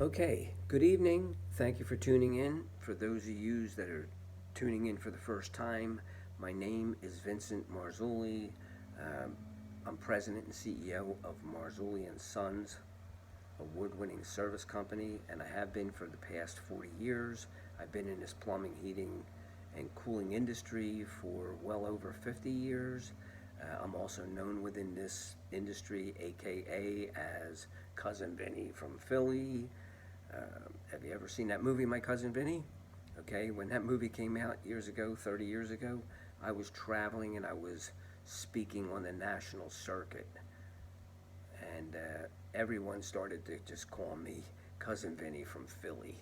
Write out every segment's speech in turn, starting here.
Okay, good evening. Thank you for tuning in. For those of you that are tuning in for the first time, my name is Vincent Marzulli. Um, I'm president and CEO of Marzulli and Sons, award-winning service company, and I have been for the past 40 years. I've been in this plumbing, heating, and cooling industry for well over 50 years. I'm also known within this industry, aka as Cousin Vinny from Philly. Have you ever seen that movie, My Cousin Vinny? Okay, when that movie came out years ago, 30 years ago, I was traveling and I was speaking on the national circuit. And everyone started to just call me Cousin Vinny from Philly.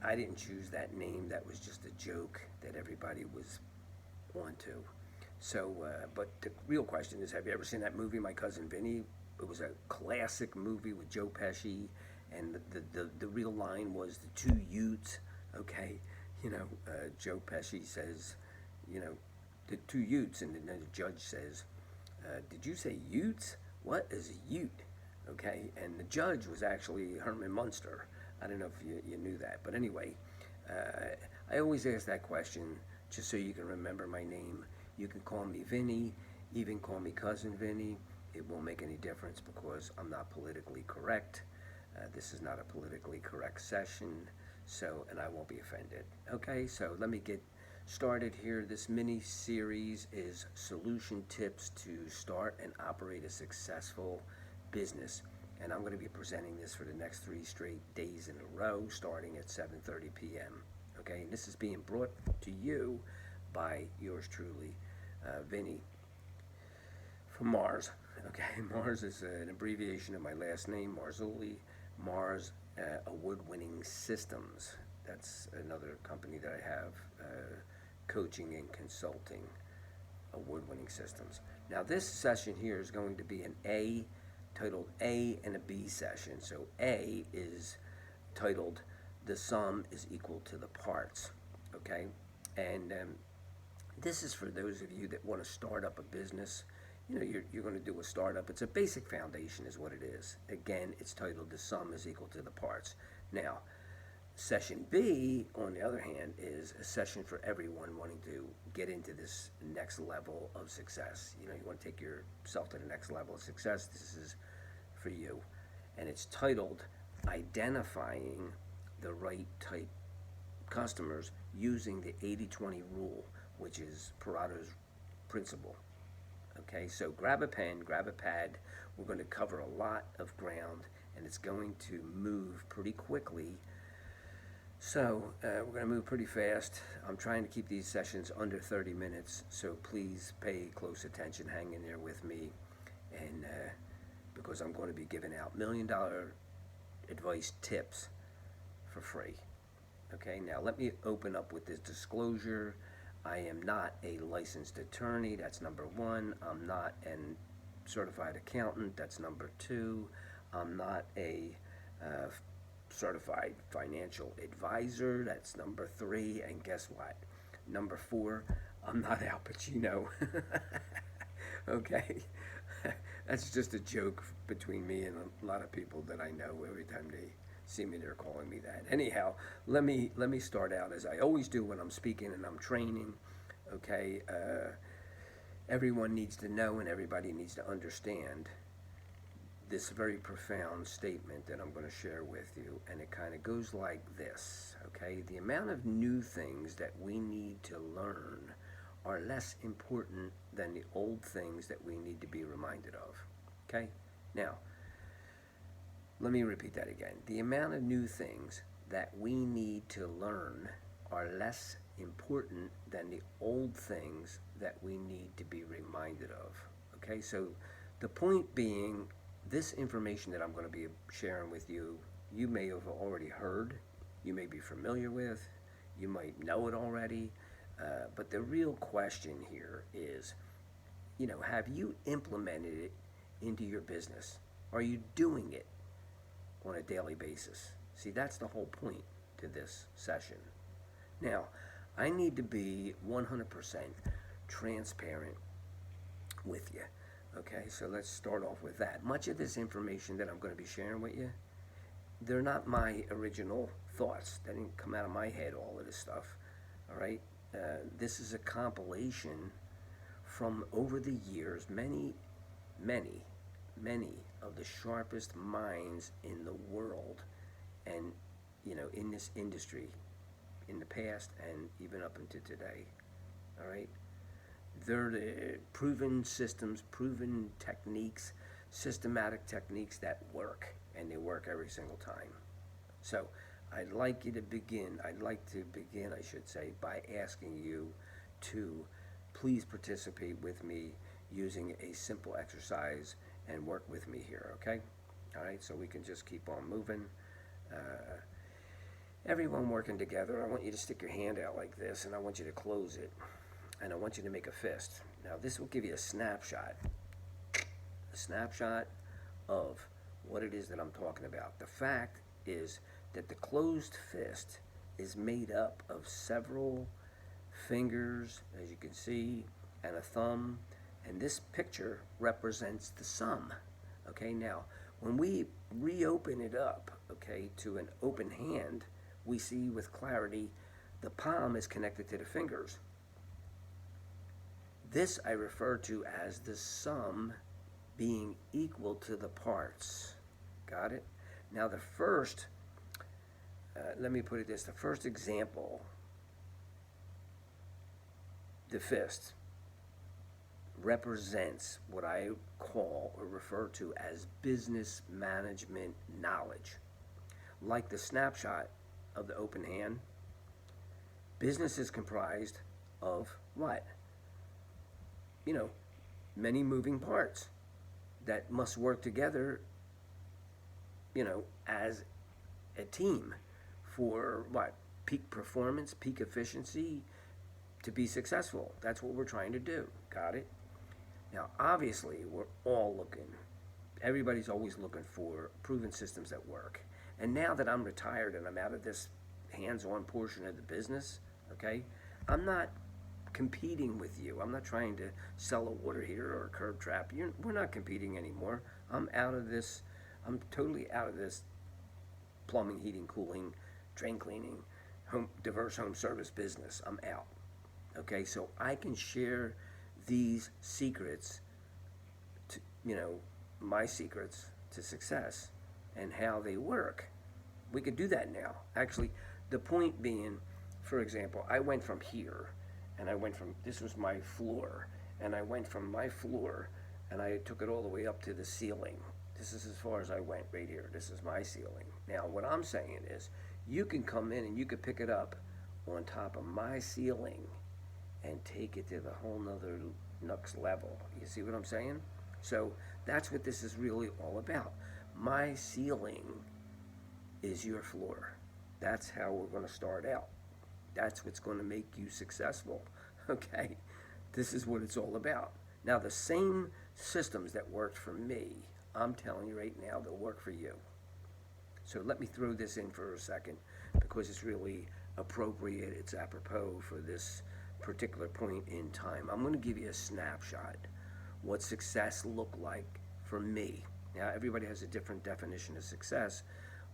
I didn't choose that name, that was just a joke that everybody was onto. But the real question is, have you ever seen that movie, My Cousin Vinny? It was a classic movie with Joe Pesci, and the real line was the two Utes. Okay, Joe Pesci says, you know, the two Utes, and then the judge says, "Did you say Utes? What is a Ute?" Okay, and the judge was actually Herman Munster. I don't know if you knew that, but anyway, I always ask that question just so you can remember my name. You can call me Vinny, even call me Cousin Vinny. It won't make any difference because I'm not politically correct. This is not a politically correct session, and I won't be offended. Okay, so let me get started here. This mini series is solution tips to start and operate a successful business. And I'm going to be presenting this for the next 3 straight days in a row, starting at 7:30 p.m. Okay, and this is being brought to you by yours truly, Vinny from Mars. Okay, Mars is an abbreviation of my last name, Marzulli. Mars Award-Winning Systems. That's another company that I have, coaching and consulting, award-winning systems. Now, this session here is going to be an A, titled A, and a B session. So A is titled "The Sum is Equal to the Parts." Okay, and this is for those of you that want to start up a business. You're going to do a startup. It's a basic foundation, is what it is. Again, it's titled "The Sum is Equal to the Parts." Now, session B, on the other hand, is a session for everyone wanting to get into this next level of success. You want to take yourself to the next level of success. This is for you. And it's titled "Identifying the Right Type Customers Using the 80/20 Rule," which is Pareto's principle. Okay, so grab a pen, grab a pad. We're going to cover a lot of ground, and it's going to move pretty quickly. We're going to move pretty fast. I'm trying to keep these sessions under 30 minutes, so please pay close attention. Hang in there with me, and because I'm going to be giving out $1 million advice tips for free. Okay, now let me open up with this disclosure. I am not a licensed attorney, that's number one. I'm not a certified accountant, that's number two. I'm not a uh, certified financial advisor, that's number three. And guess what? Number four, I'm not Al Pacino. Okay, that's just a joke between me and a lot of people that I know. Every time they see me, they're calling me that. Anyhow, let me start out as I always do when I'm speaking and I'm training. Okay, everyone needs to know and everybody needs to understand this very profound statement that I'm going to share with you, and it kind of goes like this. Okay, the amount of new things that we need to learn are less important than the old things that we need to be reminded of. Okay, now let me repeat that again. The amount of new things that we need to learn are less important than the old things that we need to be reminded of. Okay, so the point being, this information that I'm going to be sharing with you, you may have already heard, you may be familiar with, you might know it already, but the real question here is, have you implemented it into your business? Are you doing it on a daily basis? See, that's the whole point to this session. Now, I need to be 100% transparent with you. Okay, so let's start off with that. Much of this information that I'm going to be sharing with you they're not my original thoughts. They didn't come out of my head, all of this stuff. All right? This is a compilation from over the years, many, many of the sharpest minds in the world and, in this industry in the past and even up into today. All right? They're the proven systems, proven techniques, systematic techniques that work, and they work every single time. So I'd like to begin, I should say, by asking you to please participate with me using a simple exercise and work with me here, okay? All right, so we can just keep on moving. Everyone working together, I want you to stick your hand out like this, and I want you to close it, and I want you to make a fist. Now, this will give you a snapshot of what it is that I'm talking about. The fact is that the closed fist is made up of several fingers, as you can see, and a thumb, and this picture represents the sum. Okay, now, when we reopen it up, okay, to an open hand, we see with clarity the palm is connected to the fingers. This I refer to as the sum being equal to the parts. Got it? Now the first, let me put it this, the first example, the fist, represents what I call or refer to as business management knowledge. Like the snapshot of the open hand, business is comprised of what? Many moving parts that must work together, as a team for what? Peak performance, peak efficiency, to be successful. That's what we're trying to do. Got it? Now, obviously, we're all looking, everybody's always looking for proven systems that work. And now that I'm retired and I'm out of this hands-on portion of the business, okay, I'm not competing with you. I'm not trying to sell a water heater or a curb trap. We're not competing anymore. I'm totally out of this plumbing, heating, cooling, drain cleaning, diverse home service business. I'm out. Okay, so I can share these secrets, my secrets to success and how they work. We could do that now. Actually, the point being, for example, I went from here, and this was my floor, and I went from my floor, and I took it all the way up to the ceiling. This is as far as I went right here. This is my ceiling. Now, what I'm saying is, you can come in and you can pick it up on top of my ceiling and take it to the whole nother next level. You see what I'm saying? So that's what this is really all about. My ceiling is your floor. That's how we're going to start out. That's what's going to make you successful. Okay? This is what it's all about. Now, the same systems that worked for me, I'm telling you right now, they'll work for you. So let me throw this in for a second because it's really appropriate. It's apropos for this particular point in time. I'm going to give you a snapshot what success looked like for me. Now, everybody has a different definition of success,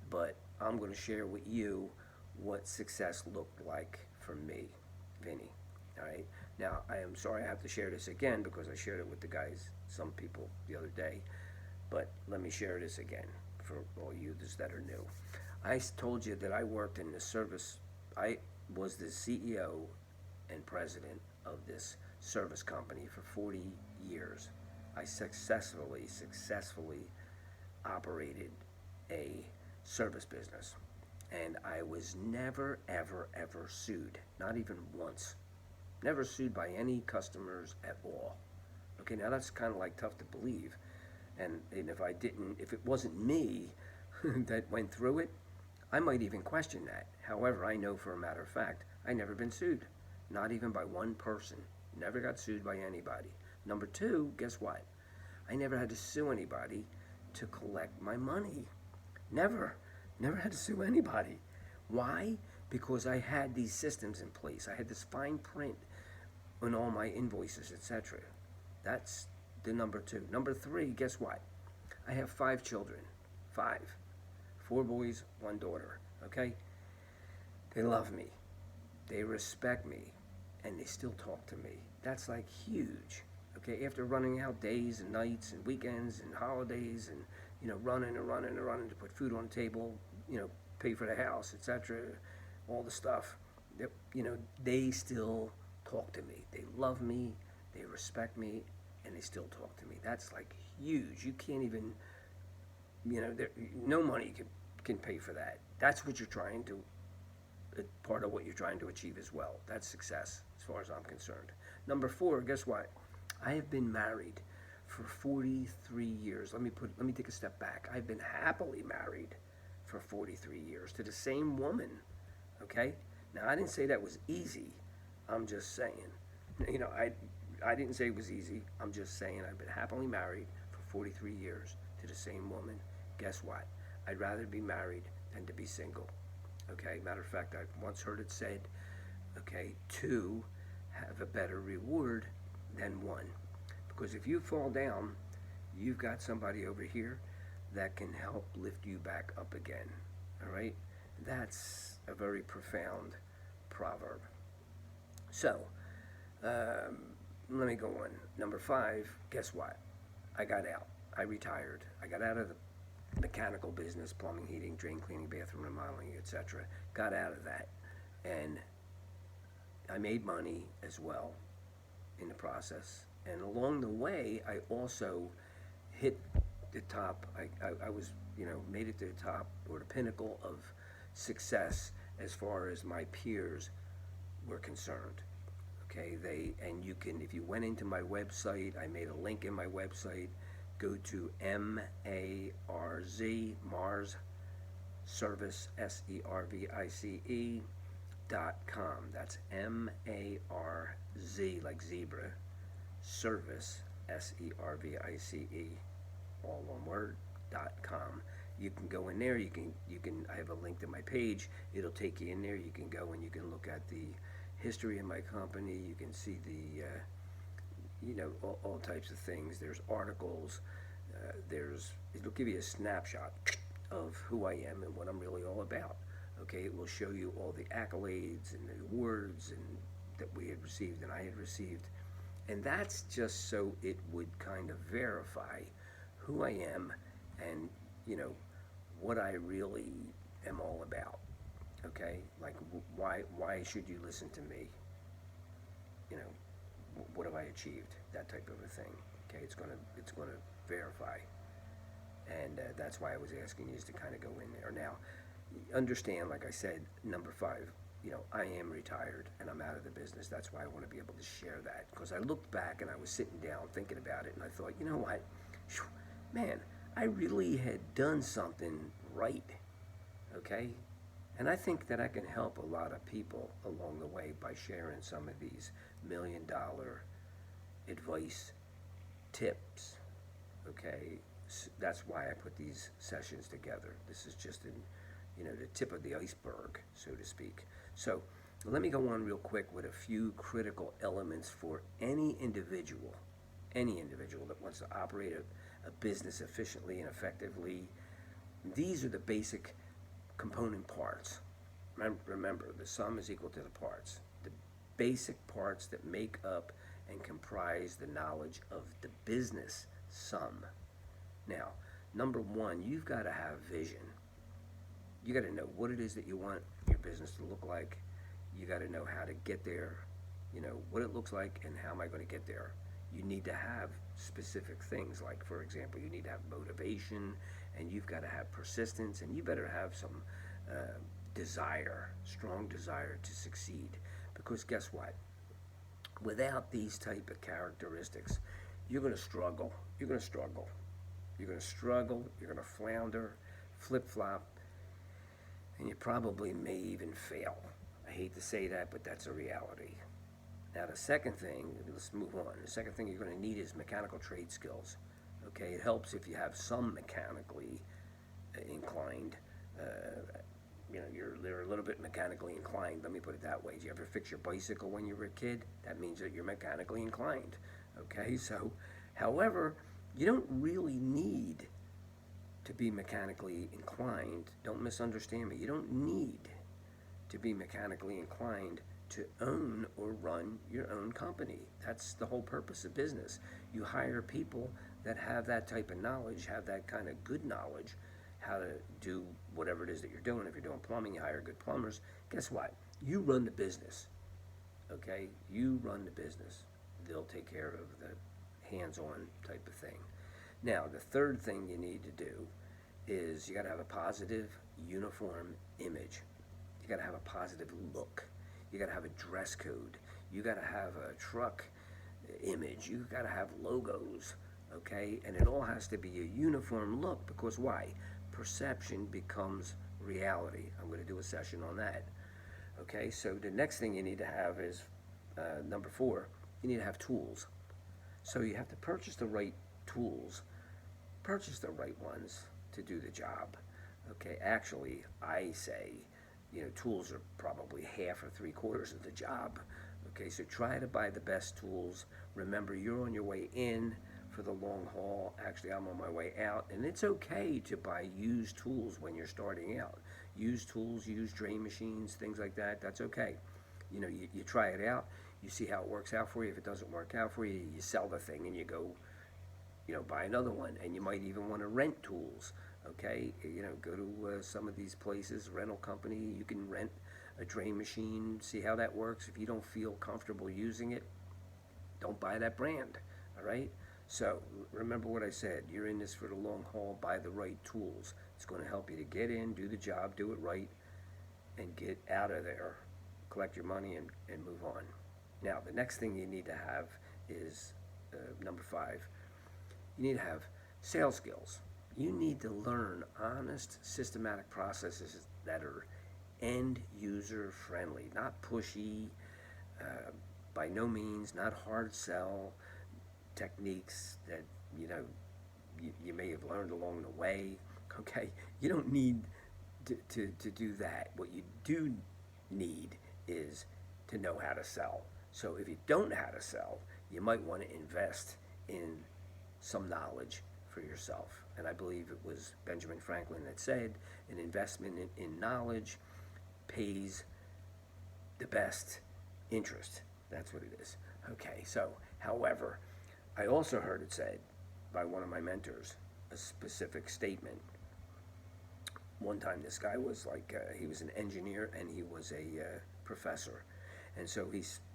but I'm going to share with you what success looked like for me, Vinny. All right? Now, I am sorry I have to share this again because I shared it with the guys, some people, the other day, but let me share this again for all you that are new. I told you that I worked in the service. I was the CEO and president of this service company for 40 years. I successfully operated a service business, and I was never, ever, ever sued, not even once. Never sued by any customers at all. Okay, now that's kind of like tough to believe, and if it wasn't me that went through it, I might even question that. However, I know for a matter of fact, I never been sued, not even by one person. Never got sued by anybody. Number two, guess what? I never had to sue anybody to collect my money. Never had to sue anybody. Why? Because I had these systems in place. I had this fine print on all my invoices, etc. That's the number two. Number three, guess what? I have 5 children. 5. 4 boys, 1 daughter, okay? They love me, they respect me, and they still talk to me. That's like huge, okay? After running out days and nights and weekends and holidays and, running and running and running to put food on the table, pay for the house, etc., all the stuff, they still talk to me. They love me, they respect me, and they still talk to me. That's like huge. You can't even, no money can pay for that. That's what you're trying to, part of what you're trying to achieve as well. That's success as far as I'm concerned. Number 4, guess what? I have been married for 43 years. Let me take a step back. I've been happily married for 43 years to the same woman, okay? Now, I didn't say that was easy. I'm just saying. I didn't say it was easy. I'm just saying I've been happily married for 43 years to the same woman. Guess what? I'd rather be married than to be single. Okay? Matter of fact, I once heard it said, okay, 2 have a better reward than 1. Because if you fall down, you've got somebody over here that can help lift you back up again. All right? That's a very profound proverb. So, let me go on. Number 5, guess what? I got out. I retired. I got out of the mechanical business, plumbing, heating, drain cleaning, bathroom remodeling, etc. Got out of that. And I made money as well in the process. And along the way, I also hit the top. I was, made it to the top or the pinnacle of success as far as my peers were concerned. Okay, you can, if you went into my website, I made a link in my website, go to Mars Service, SERVICE.com. That's MARZ, like zebra, Service, SERVICE, all one word, .com. You can go in there, you can, I have a link to my page, it'll take you in there, you can go and you can look at the history of my company, you can see the, all types of things. There's articles, it'll give you a snapshot of who I am and what I'm really all about. Okay, it will show you all the accolades and the awards that we had received and I had received. And that's just so it would kind of verify who I am and, what I really am all about. Okay, like why should you listen to me? What have I achieved? That type of a thing. Okay, it's gonna verify, and that's why I was asking you is to kind of go in there. Now, understand, like I said, number 5. I am retired and I'm out of the business. That's why I want to be able to share that, because I looked back and I was sitting down thinking about it, and I thought, you know what, man, I really had done something right. Okay. And I think that I can help a lot of people along the way by sharing some of these $1 million advice tips. Okay, that's why I put these sessions together. This is just the tip of the iceberg, so to speak. So let me go on real quick with a few critical elements for any individual that wants to operate a business efficiently and effectively. These are the basic component parts. Remember, the sum is equal to the parts. The basic parts that make up and comprise the knowledge of the business sum. Now, number 1, you've got to have vision. You got to know what it is that you want your business to look like. You got to know how to get there, what it looks like and how am I going to get there. You need to have specific things, like, for example, you need to have motivation, and you've got to have persistence, and you better have some strong desire to succeed. Because guess what? Without these type of characteristics, you're going to struggle. You're going to struggle. You're going to struggle. You're going to flounder, flip-flop, and you probably may even fail. I hate to say that, but that's a reality. Now, the second thing, let's move on. The second thing you're going to need is mechanical trade skills. Okay, it helps if you have some mechanically inclined. You're a little bit mechanically inclined. Let me put it that way. Did you ever fix your bicycle when you were a kid? That means that you're mechanically inclined. Okay, so, however, you don't really need to be mechanically inclined. Don't misunderstand me. You don't need to be mechanically inclined to own or run your own company. That's the whole purpose of business. You hire people that have that type of knowledge, have that kind of good knowledge, how to do whatever it is that you're doing. If you're doing plumbing, you hire good plumbers. Guess what? You run the business, okay? You run the business. They'll take care of the hands-on type of thing. Now, the third thing you need to do is you got to have a positive, uniform image. You got to have a positive look. You got to have a dress code. You got to have a truck image. You got to have logos, okay? And it all has to be a uniform look, because why? Perception becomes reality. I'm going to do a session on that. Okay, so the next thing you need to have is number 4. You need to have tools. So you have to purchase the right tools, purchase the right ones to do the job. Okay, actually, I say, tools are probably half or 3/4 of the job. Okay, so try to buy the best tools. Remember, you're on your way in for the long haul. Actually, I'm on my way out, and it's okay to buy used tools when you're starting out. Used tools, used drain machines, things like that, that's okay. You try it out, you see how it works out for you. If it doesn't work out for you, you sell the thing and you go, buy another one. And you might even want to rent tools, okay? Go to some of these places, rental company, you can rent a drain machine, see how that works. If you don't feel comfortable using it, don't buy that brand, all right? So remember what I said, you're in this for the long haul. Buy the right tools. It's going to help you to get in, do the job, do it right, and get out of there, collect your money, and move on. Now, the next thing you need to have is number 5. You need to have sales skills. You need to learn honest, systematic processes that are end user friendly, not pushy, by no means, not hard sell techniques that you may have learned along the way. Okay, you don't need to do that. What you do need is to know how to sell. So if you don't know how to sell, you might want to invest in some knowledge for yourself. And I believe it was Benjamin Franklin that said, an investment in knowledge pays the best interest. That's what it is. Okay, so, however, I also heard it said by one of my mentors, a specific statement. One time this guy was he was an engineer and he was a professor. And so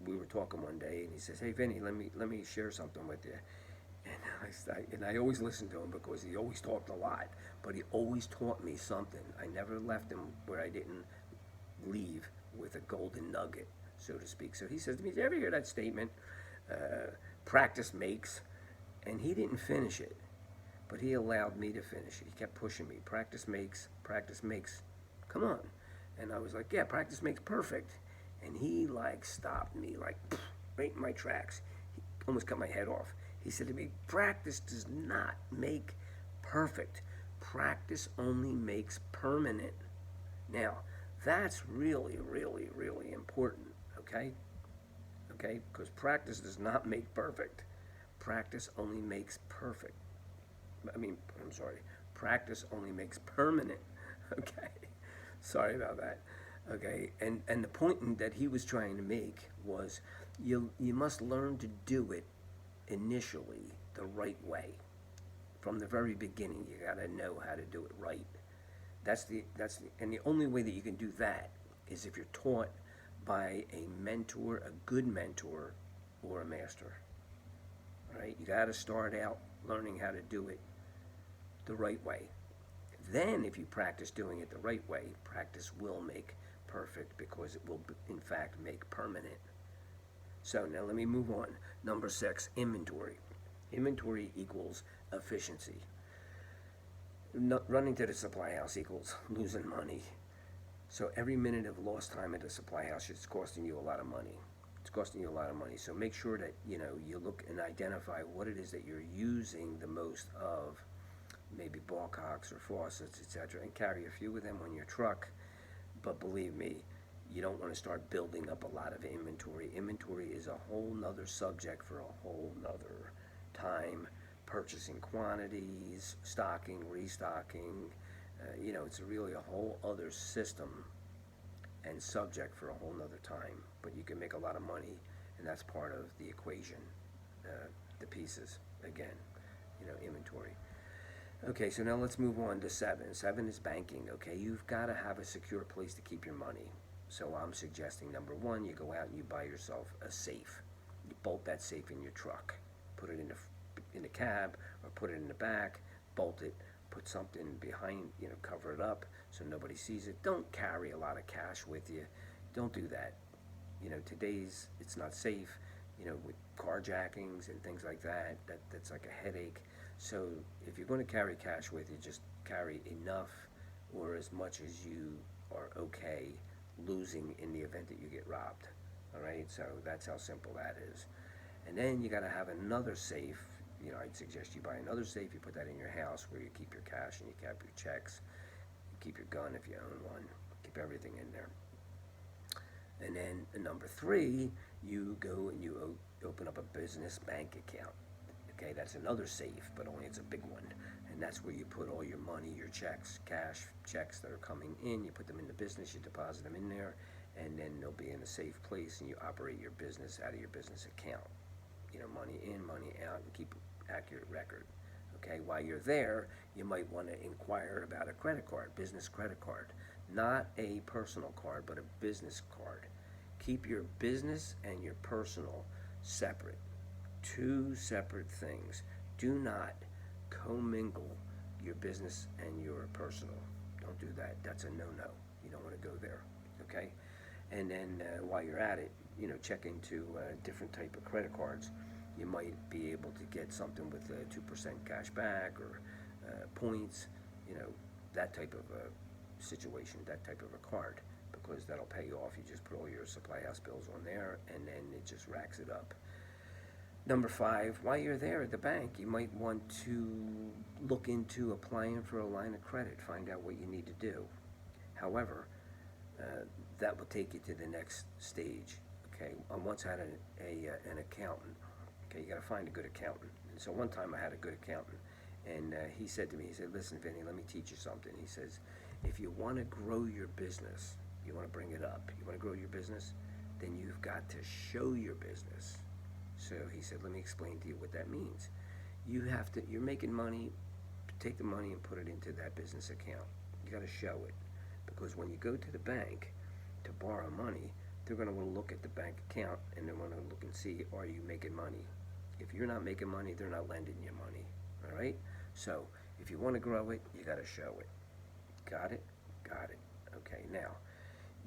we were talking one day and he says, "Hey Vinny, let me share something with you." And I always listened to him because he always talked a lot, but he always taught me something. I never left him where I didn't leave with a golden nugget, so to speak. So he says to me, "Did you ever hear that statement, practice makes?" And he didn't finish it, but he allowed me to finish it. He kept pushing me, practice makes, come on. And I was like, yeah, practice makes perfect. And he stopped me right in my tracks. He almost cut my head off. He said to me, practice does not make perfect. Practice only makes permanent. Now, that's really, really, really important, okay? Okay, because practice does not make perfect. Practice only makes perfect. Practice only makes permanent, okay? Sorry about that, okay? And the point that he was trying to make was you must learn to do it initially the right way. From the very beginning, you gotta know how to do it right. And the only way that you can do that is if you're taught by a mentor, a good mentor, or a master. All right, you got to start out learning how to do it the right way. Then, if you practice doing it the right way, practice will make perfect, because it will, in fact, make permanent. So now let me move on. Number 6, inventory. Inventory equals efficiency. Running to the supply house equals losing money. So every minute of lost time at the supply house is costing you a lot of money. It's costing you a lot of money. So make sure that you look and identify what it is that you're using the most of, maybe ball cocks or faucets, etc., and carry a few of them on your truck. But believe me, you don't want to start building up a lot of inventory. Inventory is a whole nother subject for a whole nother time, purchasing quantities, stocking, restocking. It's really a whole other system and subject for a whole nother time. But you can make a lot of money, and that's part of the equation, the pieces, again, inventory. Okay, so now let's move on to 7. 7 is banking, okay? You've got to have a secure place to keep your money. So I'm suggesting, number 1, you go out and you buy yourself a safe. You bolt that safe in your truck. Put it in the cab, or put it in the back, bolt it, put something behind, cover it up so nobody sees it. Don't carry a lot of cash with you. Don't do that. Today's, it's not safe, with carjackings and things like that. That's like a headache. So if you're going to carry cash with you, just carry enough or as much as you are okay losing in the event that you get robbed. All right, so that's how simple that is. And then you got to have another safe. I'd suggest you buy another safe. You put that in your house where you keep your cash and you keep your checks. You keep your gun if you own one. Keep everything in there. And then number 3, you go and you open up a business bank account. Okay, that's another safe, but only it's a big one. And that's where you put all your money, your checks, cash checks that are coming in. You put them in the business, you deposit them in there, and then they'll be in a safe place, and you operate your business out of your business account. Money in, money out, and keep an accurate record. Okay, while you're there, you might want to inquire about a credit card, business credit card. Not a personal card, but a business card. Keep your business and your personal separate. 2 separate things. Do not commingle your business and your personal. Don't do that. That's a no-no. You don't want to go there. Okay? And then while you're at it, check into different type of credit cards. You might be able to get something with 2% cash back or points, that type of a situation, that type of a card, because that'll pay you off. You just put all your supply house bills on there, and then it just racks it up. Number 5, while you're there at the bank, you might want to look into applying for a line of credit, find out what you need to do. However, that will take you to the next stage. Okay, I once had an accountant. Okay, you got to find a good accountant. And so one time I had a good accountant, and he said to me, he said, "Listen, Vinny, let me teach you something." He says, "If you want to grow your business, you want to bring it up, you want to grow your business, then you've got to show your business." So he said, "Let me explain to you what that means. You're making money, take the money and put it into that business account. You got to show it, because when you go to the bank to borrow money, they're going to want to look at the bank account, and they want to look and see, are you making money? If you're not making money, they're not lending you money. All right? So if you want to grow it, you got to show it. Got it? Got it. Okay, now,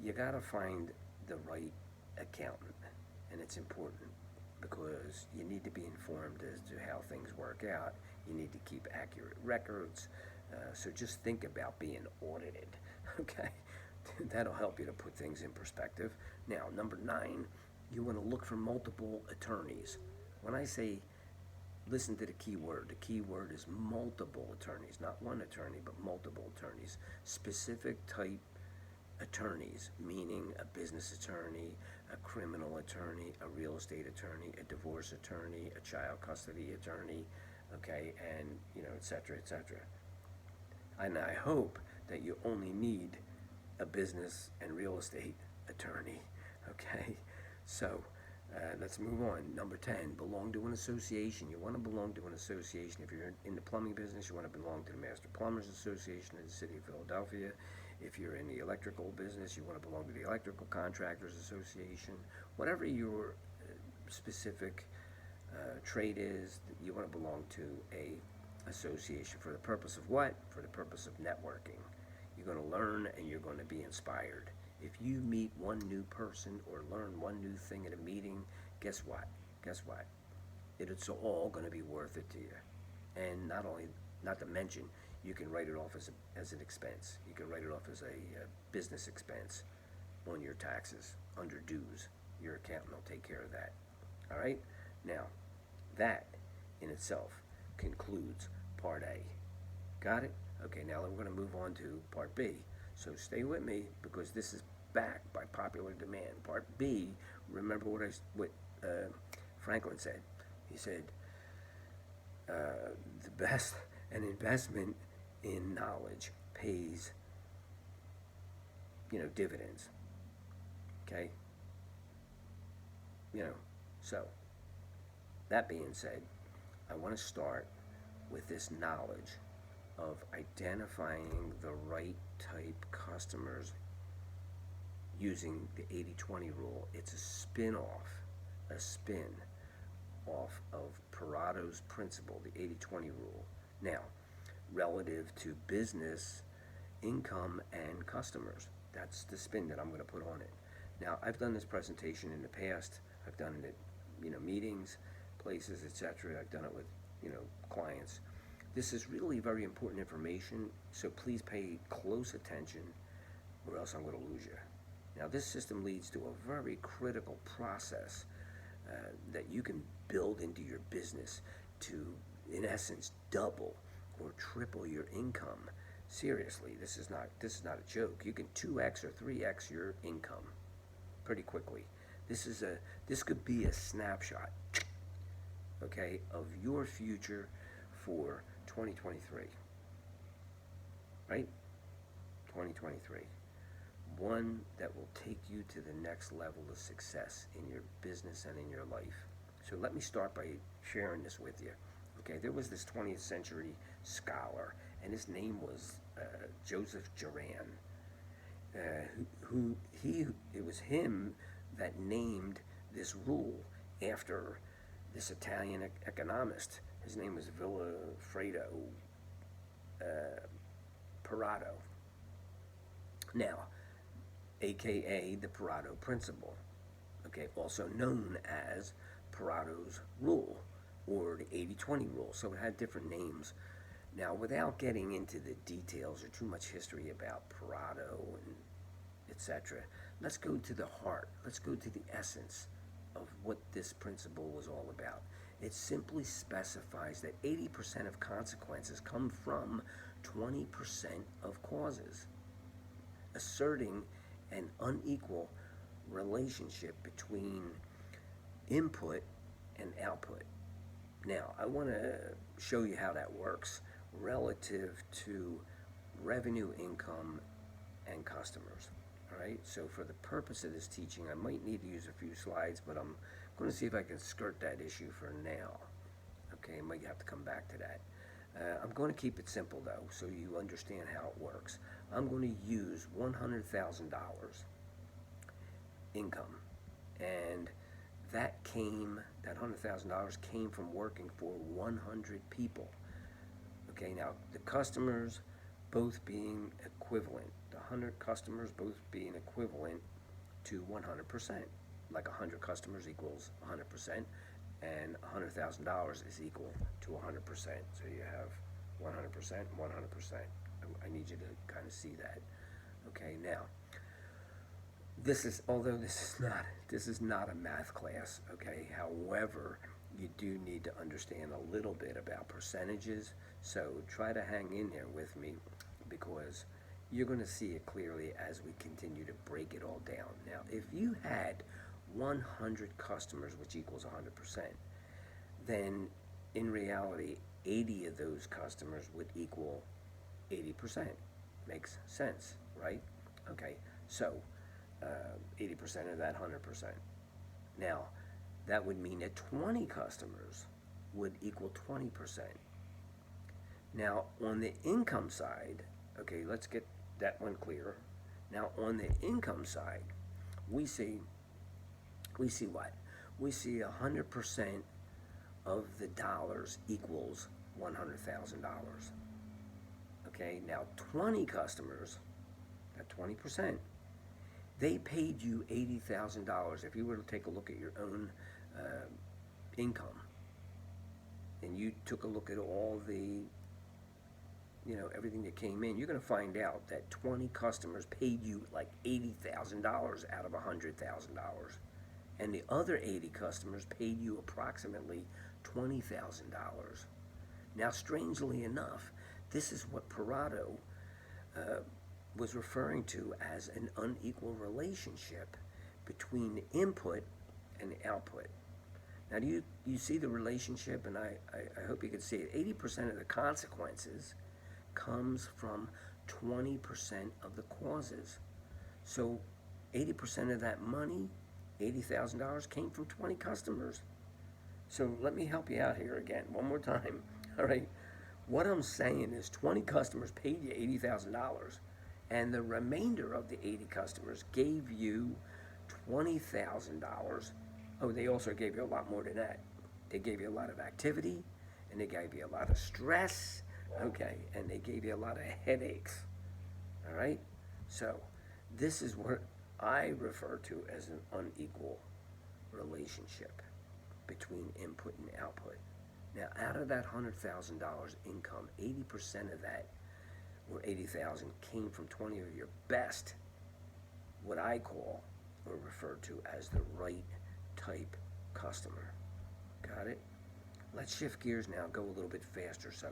you got to find the right accountant, and it's important, because you need to be informed as to how things work out. You need to keep accurate records. So just think about being audited, okay? That'll help you to put things in perspective. Now, number 9, you want to look for multiple attorneys. When I say listen to the key word is multiple attorneys, not one attorney, but multiple attorneys. Specific type attorneys, meaning a business attorney, a criminal attorney, a real estate attorney, a divorce attorney, a child custody attorney, okay, and, et cetera, et cetera. And I hope that you only need a business and real estate attorney, okay? So let's move on. Number 10, belong to an association. You want to belong to an association. If you're in the plumbing business, you want to belong to the Master Plumbers Association in the city of Philadelphia. If you're in the electrical business, you want to belong to the Electrical Contractors Association. Whatever your specific trade is, you want to belong to a association. For the purpose of what? For the purpose of networking. You're going to learn and you're going to be inspired. If you meet one new person or learn one new thing at a meeting, guess what? Guess what? It's all going to be worth it to you. And not to mention, you can write it off as an expense. You can write it off as a business expense on your taxes, under dues. Your accountant will take care of that. All right? Now, that in itself concludes Part A. Got it? Okay, now we're going to move on to Part B. So stay with me, because this is back by popular demand. Part B, remember what Franklin said. He said, The best, an investment in knowledge pays, dividends. Okay? So, that being said, I want to start with this knowledge of identifying the right type customers using the 80-20 rule. It's a spin off of Pareto's principle, the 80-20 rule. Now, relative to business, income, and customers, that's the spin that I'm going to put on it. Now, I've done this presentation in the past. I've done it at meetings, places, etc. I've done it with clients. This is really very important information, so please pay close attention, or else I'm going to lose you. Now, this system leads to a very critical process that you can build into your business to, in essence, double or triple your income. Seriously, this is not a joke. You can 2x or 3x your income pretty quickly. This could be a snapshot, okay, of your future for 2023. Right? 2023. One that will take you to the next level of success in your business and in your life. So let me start by sharing this with you. Okay, there was this 20th century scholar, and his name was Joseph Juran. It was him that named this rule after this Italian economist. His name was Vilfredo Pareto. Now, aka the Pareto principle, okay, also known as Pareto's rule or the 80-20 rule. So it had different names. Now, without getting into the details or too much history about Pareto and etc., let's go to the heart. Let's go to the essence of what this principle was all about. It simply specifies that 80% of consequences come from 20% of causes, asserting an unequal relationship between input and output. Now, I want to show you how that works relative to revenue, income, and customers. All right, so for the purpose of this teaching, I might need to use a few slides, but I'm going to see if I can skirt that issue for now. Okay, I might have to come back to that. I'm going to keep it simple, though, so you understand how it works. I'm going to use $100,000 income, and that $100,000 came from working for 100 people. Okay, now the customers both being equivalent, the 100 customers both being equivalent to 100%. Like 100 customers equals 100%, and $100,000 is equal to 100%. So you have 100% and 100%. I need you to kind of see that. Okay, now this is not a math class. Okay, however, you do need to understand a little bit about percentages. So try to hang in there with me, because you're going to see it clearly as we continue to break it all down. Now, if you had 100 customers, which equals 100%, then in reality, 80 of those customers would equal 80%. Makes sense, right? Okay, so 80% of that 100%. Now, that would mean that 20 customers would equal 20%. Now, on the income side, okay, let's get that one clear. Now, on the income side, we see what? We see 100% of the dollars equals $100,000. Okay, now 20 customers, that 20%, they paid you $80,000. If you were to take a look at your own income, and you took a look at all the, everything that came in, you're going to find out that 20 customers paid you like $80,000 out of $100,000. And the other 80 customers paid you approximately $20,000. Now, strangely enough, this is what Pareto was referring to as an unequal relationship between the input and the output. Now, do you see the relationship? And I hope you can see it. 80% of the consequences comes from 20% of the causes. So 80% of that money, $80,000, came from 20 customers. So let me help you out here again, one more time. All right. What I'm saying is 20 customers paid you $80,000, and the remainder of the 80 customers gave you $20,000. Oh, they also gave you a lot more than that. They gave you a lot of activity, and they gave you a lot of stress, okay, and they gave you a lot of headaches. All right? So this is what I refer to as an unequal relationship between input and output. Now, out of that $100,000 income, 80% of that, or 80,000, came from 20 of your best, what I call or refer to as the right type customer. Got it? Let's shift gears now, go a little bit faster. So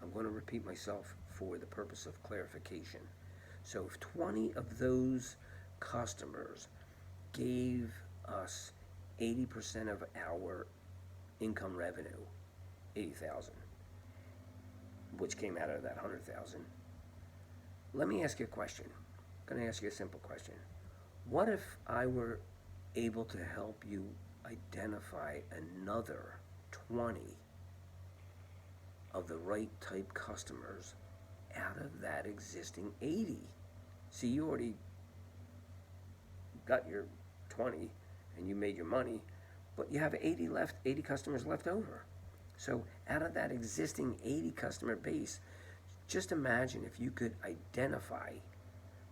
I'm going to repeat myself for the purpose of clarification. So if 20 of those customers gave us 80% of our income revenue, 80,000, which came out of that 100,000. Let me ask you a question. I'm going to ask you a simple question. What if I were able to help you identify another 20 of the right type customers out of that existing 80? See, you already got your 20 and you made your money, but you have 80 customers left over. So out of that existing 80 customer base, just imagine if you could identify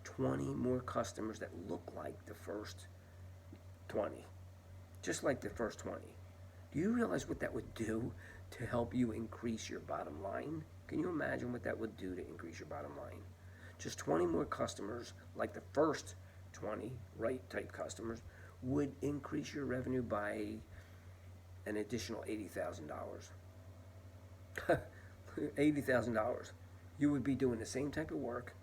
20 more customers that look like the first 20, just like the first 20. Do you realize what that would do to help you increase your bottom line? Can you imagine what that would do to increase your bottom line? Just 20 more customers like the first 20 right type customers would increase your revenue by an additional $80,000. $80,000. You would be doing the same type of work,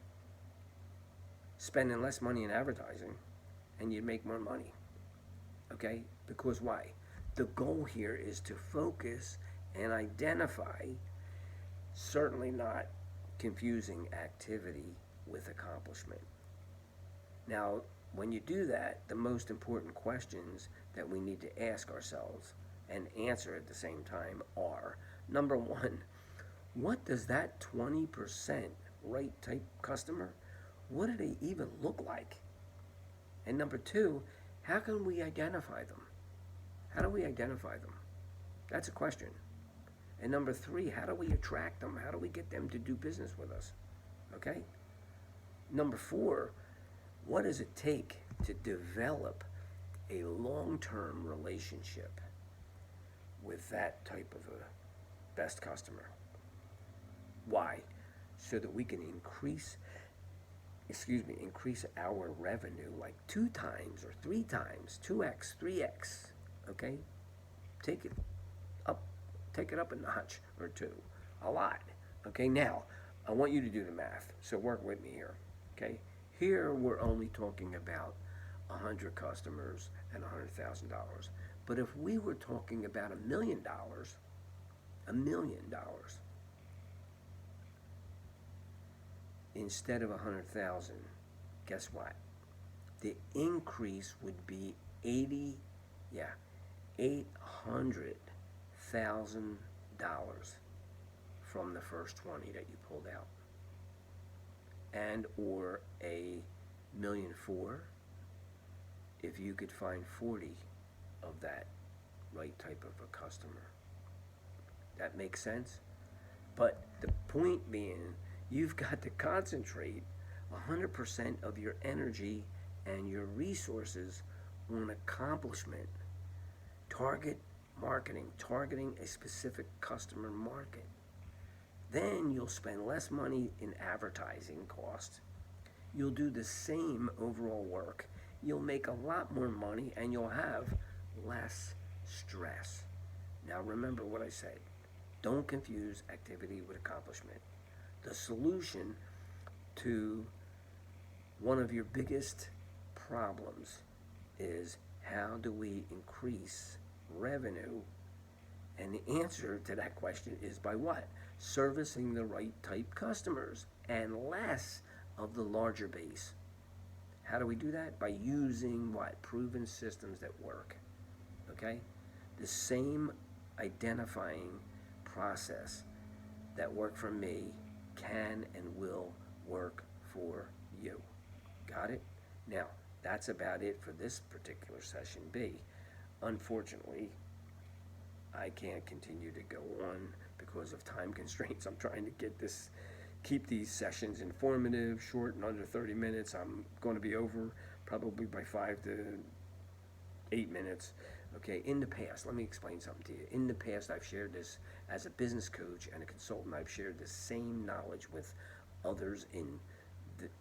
spending less money in advertising, and you'd make more money. Okay? Because why? The goal here is to focus and identify, certainly not confusing activity with accomplishment. Now, when you do that, the most important questions that we need to ask ourselves and answer at the same time are, number one, what does that 20% right type customer, what do they even look like? And number two, how can we identify them? How do we identify them? That's a question. And number three, how do we attract them? How do we get them to do business with us? Okay? Number four, what does it take to develop a long-term relationship with that type of a best customer? Why? So that we can increase our revenue like 2 times or 3 times, 2x, 3x, okay? Take it up a notch or two, a lot. Okay, now, I want you to do the math, so work with me here, okay? Here, we're only talking about 100 customers and $100,000. But if we were talking about $1 million, instead of 100,000, guess what? The increase would be $800,000 from the first 20 that you pulled out, and or $1.4 million if you could find 40 of that right type of a customer. That makes sense? But the point being, you've got to concentrate 100% of your energy and your resources on accomplishment. Target marketing, targeting a specific customer market. Then you'll spend less money in advertising costs. You'll do the same overall work. You'll make a lot more money and you'll have less stress. Now remember what I said. Don't confuse activity with accomplishment. The solution to one of your biggest problems is how do we increase revenue? And the answer to that question is by what? Servicing the right type customers and less of the larger base. How do we do that? By using what? Proven systems that work. Okay? The same identifying process that worked for me can and will work for you. Got it? Now, that's about it for this particular session B. Unfortunately, I can't continue to go on because of time constraints. I'm trying to keep these sessions informative, short, and under 30 minutes. I'm going to be over probably by 5 to 8 minutes. Okay, in the past, let me explain something to you. In the past, I've shared this as a business coach and a consultant. I've shared the same knowledge with others in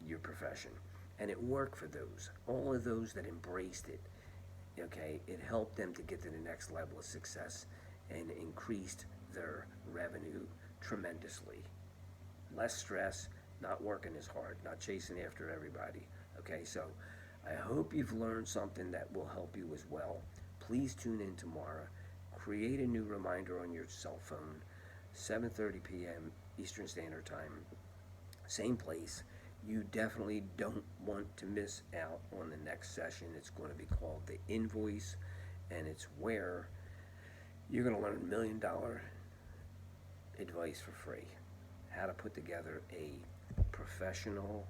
your profession, and it worked for those. All of those that embraced it, okay, it helped them to get to the next level of success and increased their revenue tremendously. Less stress, not working as hard, not chasing after everybody. Okay, so I hope you've learned something that will help you as well. Please tune in tomorrow. Create a new reminder on your cell phone, 7:30 p.m. Eastern Standard Time. Same place. You definitely don't want to miss out on the next session. It's going to be called The Invoice, and it's where you're going to learn $1 million advice for free. How to put together a professional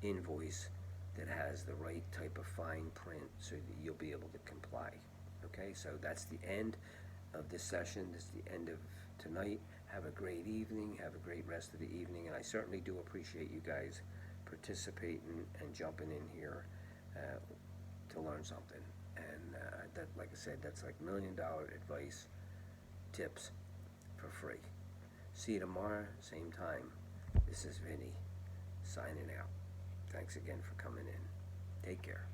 invoice that has the right type of fine print so that you'll be able to comply. Okay, so that's the end of this session. This is the end of tonight. Have a great evening. Have a great rest of the evening. And I certainly do appreciate you guys participating and jumping in here to learn something. And that, like I said, that's like $1 million advice tips for free. See you tomorrow, same time. This is Vinny signing out. Thanks again for coming in. Take care.